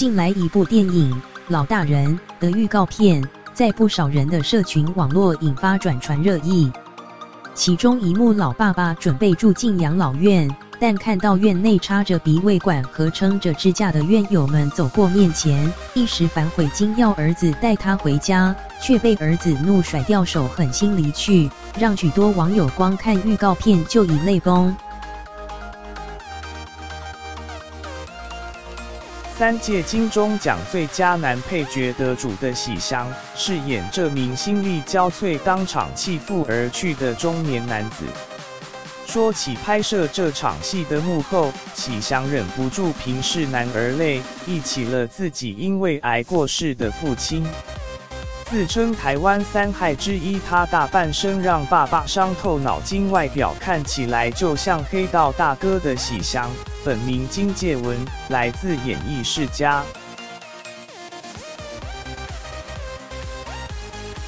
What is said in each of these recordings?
近来一部电影《老大人》的预告片，在不少人的社群网络引发转传热议。其中一幕，老爸爸准备住进养老院，但看到院内插着鼻胃管和撑着支架的院友们走过面前，一时反悔，竟要儿子带他回家，却被儿子怒甩掉手，狠心离去，让许多网友光看预告片就已泪崩。3届金钟奖最佳男配角得主的喜祥，饰演这名心力交瘁、当场弃妇而去的中年男子。说起拍摄这场戏的幕后，喜祥忍不住平视男儿泪，忆起了自己因为癌过世的父亲。自称台湾3害之一，他大半生让爸爸伤透脑筋，外表看起来就像黑道大哥的喜祥，本名金介文，来自演艺世家。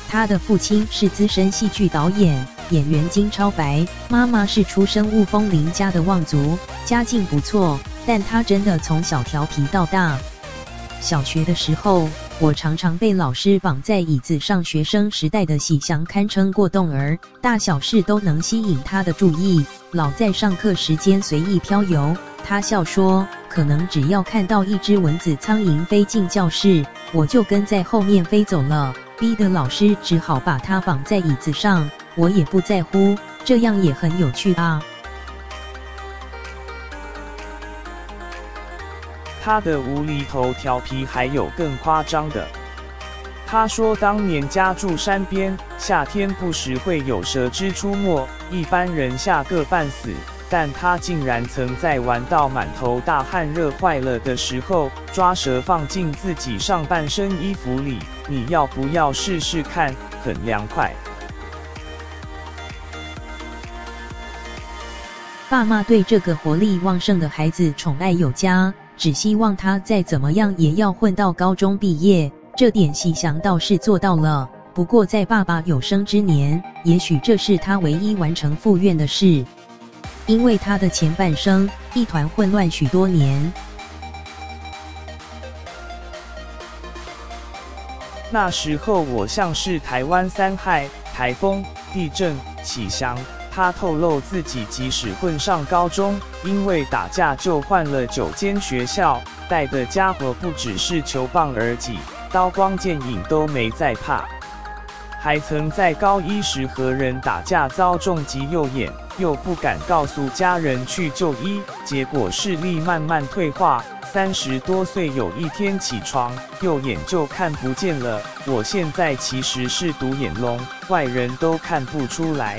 他的父亲是资深戏剧导演、演员金超白，妈妈是出身雾峰林家的望族，家境不错，但他真的从小调皮到大。小学的时候，我常常被老师绑在椅子上，学生时代的喜祥堪称过动儿，大小事都能吸引他的注意，老在上课时间随意飘游。他笑说，可能只要看到一只蚊子、苍蝇飞进教室，我就跟在后面飞走了，逼得老师只好把他绑在椅子上，我也不在乎，这样也很有趣啊。他的无厘头调皮还有更夸张的。他说当年家住山边，夏天不时会有蛇只出没，一般人吓个半死，但他竟然曾在玩到满头大汗、热坏了的时候，抓蛇放进自己上半身衣服里。你要不要试试看？很凉快。爸妈对这个活力旺盛的孩子宠爱有加，只希望他再怎么样也要混到高中毕业，这点喜祥倒是做到了。不过在爸爸有生之年，也许这是他唯一完成赴愿的事，因为他的前半生一团混乱许多年。那时候我像是台湾3害、台风、地震、喜祥。他透露自己即使混上高中，因为打架就换了9间学校，带的家伙不只是球棒而已，刀光剑影都没再怕。还曾在高一时和人打架遭重击右眼，又不敢告诉家人去就医，结果视力慢慢退化。30多岁有一天起床，右眼就看不见了。我现在其实是独眼龙，外人都看不出来。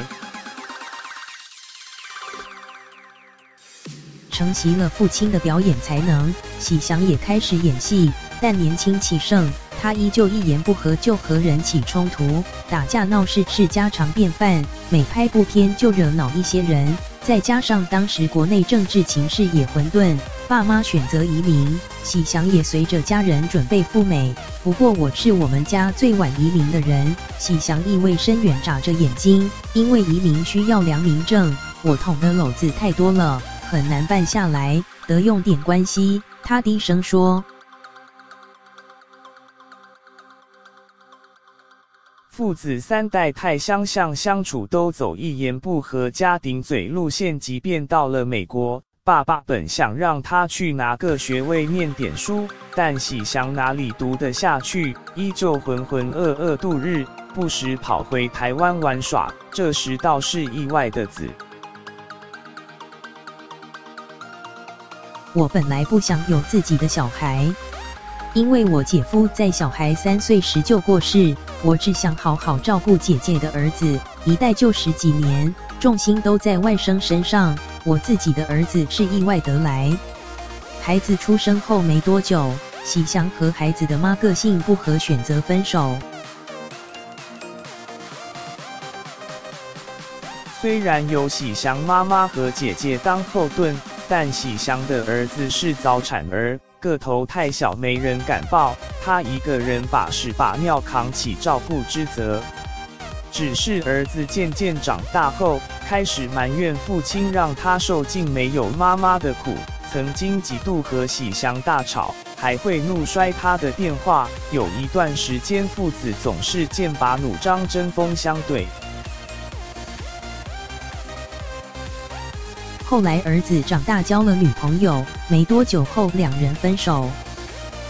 承袭了父亲的表演才能，喜祥也开始演戏，但年轻气盛，他依旧一言不合就和人起冲突，打架闹事是家常便饭，每拍部片就惹恼一些人，再加上当时国内政治情势也混沌，爸妈选择移民，喜祥也随着家人准备赴美。不过我是我们家最晚移民的人，喜祥意味深远眨着眼睛，因为移民需要良民证，我捅的篓子太多了，很难办下来，得用点关系。他低声说。父子3代太相像，相处都走一言不合家顶嘴路线。即便到了美国，爸爸本想让他去拿个学位念点书，但喜祥哪里读得下去，依旧浑浑噩噩度日，不时跑回台湾玩耍。这时倒是意外的子。我本来不想有自己的小孩，因为我姐夫在小孩3岁时就过世，我只想好好照顾姐姐的儿子，一带就10几年，重心都在外甥身上。我自己的儿子是意外得来。孩子出生后没多久，喜祥和孩子的妈个性不合，选择分手。虽然有喜祥妈妈和姐姐当后盾，但喜祥的儿子是早产儿，个头太小，没人敢抱，他一个人把屎把尿扛起照顾之责。只是儿子渐渐长大后，开始埋怨父亲让他受尽没有妈妈的苦，曾经几度和喜祥大吵，还会怒摔他的电话。有一段时间，父子总是剑拔弩张，针锋相对。后来儿子长大交了女朋友，没多久后两人分手。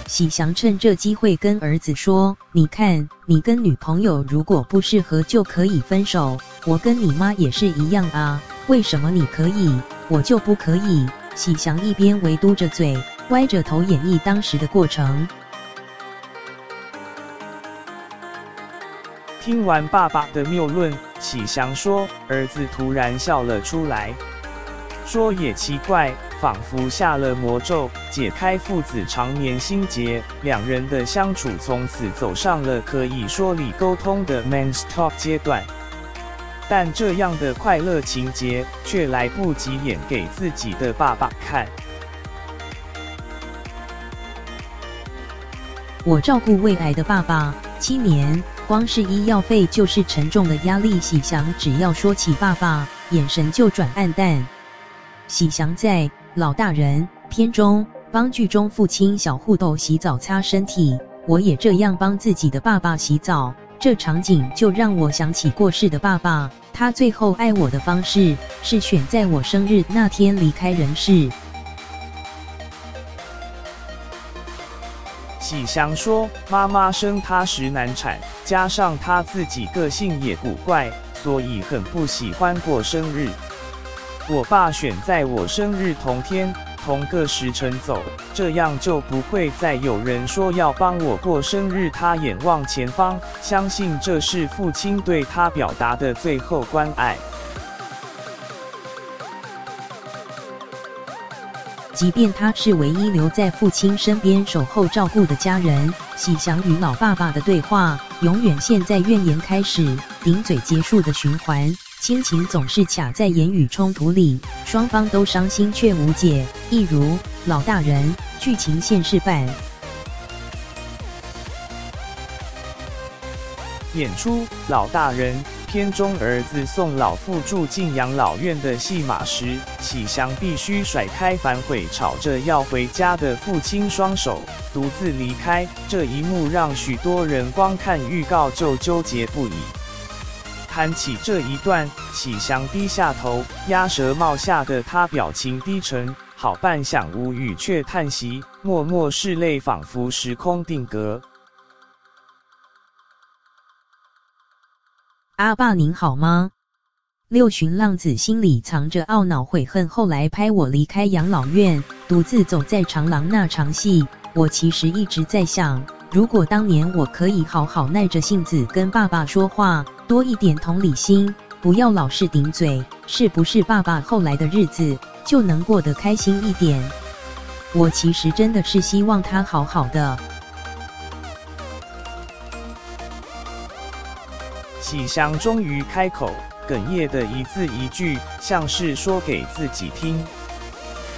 喜祥趁这机会跟儿子说：“你看，你跟女朋友如果不适合就可以分手，我跟你妈也是一样啊，为什么你可以，我就不可以？”喜祥一边围嘟着嘴，歪着头演绎当时的过程。听完爸爸的谬论，喜祥说，儿子突然笑了出来，说也奇怪，仿佛下了魔咒，解开父子常年心结，两人的相处从此走上了可以说理沟通的 man's talk 阶段。但这样的快乐情节却来不及演给自己的爸爸看。我照顾胃癌的爸爸7年，光是医药费就是沉重的压力。喜祥只要说起爸爸，眼神就转暗淡。喜祥在老大人片中帮剧中父亲小互斗洗澡擦身体，我也这样帮自己的爸爸洗澡。这场景就让我想起过世的爸爸，他最后爱我的方式是选在我生日那天离开人世。喜祥说，妈妈生他时难产，加上他自己个性也古怪，所以很不喜欢过生日。我爸选在我生日同天同个时辰走，这样就不会再有人说要帮我过生日。他眼望前方，相信这是父亲对他表达的最后关爱。即便他是唯一留在父亲身边守候照顾的家人，喜祥与老爸爸的对话永远陷在怨言开始，顶嘴结束的循环。亲情总是卡在言语冲突里，双方都伤心却无解。一如老大人剧情现实版。演出老大人片中，儿子送老父住进养老院的戏码时，喜祥必须甩开反悔吵着要回家的父亲双手，独自离开。这一幕让许多人光看预告就纠结不已。谈起这一段，喜祥低下头，鸭舌帽下的他表情低沉，好半晌无语，却叹息，默默拭泪，仿佛时空定格。阿爸您好吗？六旬浪子心里藏着懊恼悔恨，后来拍我离开养老院，独自走在长廊那场戏，我其实一直在想，如果当年我可以好好耐着性子跟爸爸说话，多一点同理心，不要老是顶嘴，是不是爸爸后来的日子就能过得开心一点？我其实真的是希望他好好的。喜祥终于开口，哽咽的一字一句，像是说给自己听。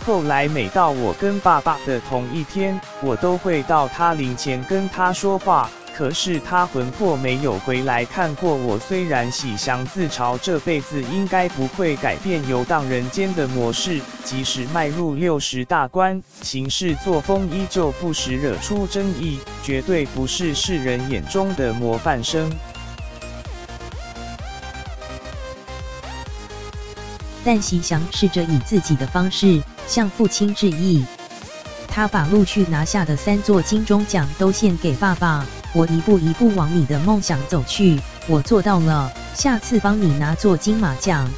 后来每到我跟爸爸的同一天，我都会到他灵前跟他说话，可是他魂魄没有回来看过我。虽然喜祥自嘲这辈子应该不会改变游荡人间的模式，即使迈入60大关，行事作风依旧不时惹出争议，绝对不是世人眼中的模范生。但喜祥试着以自己的方式向父亲致意，他把陆续拿下的3座金钟奖都献给爸爸。我一步一步往你的梦想走去，我做到了，下次帮你拿座金马奖。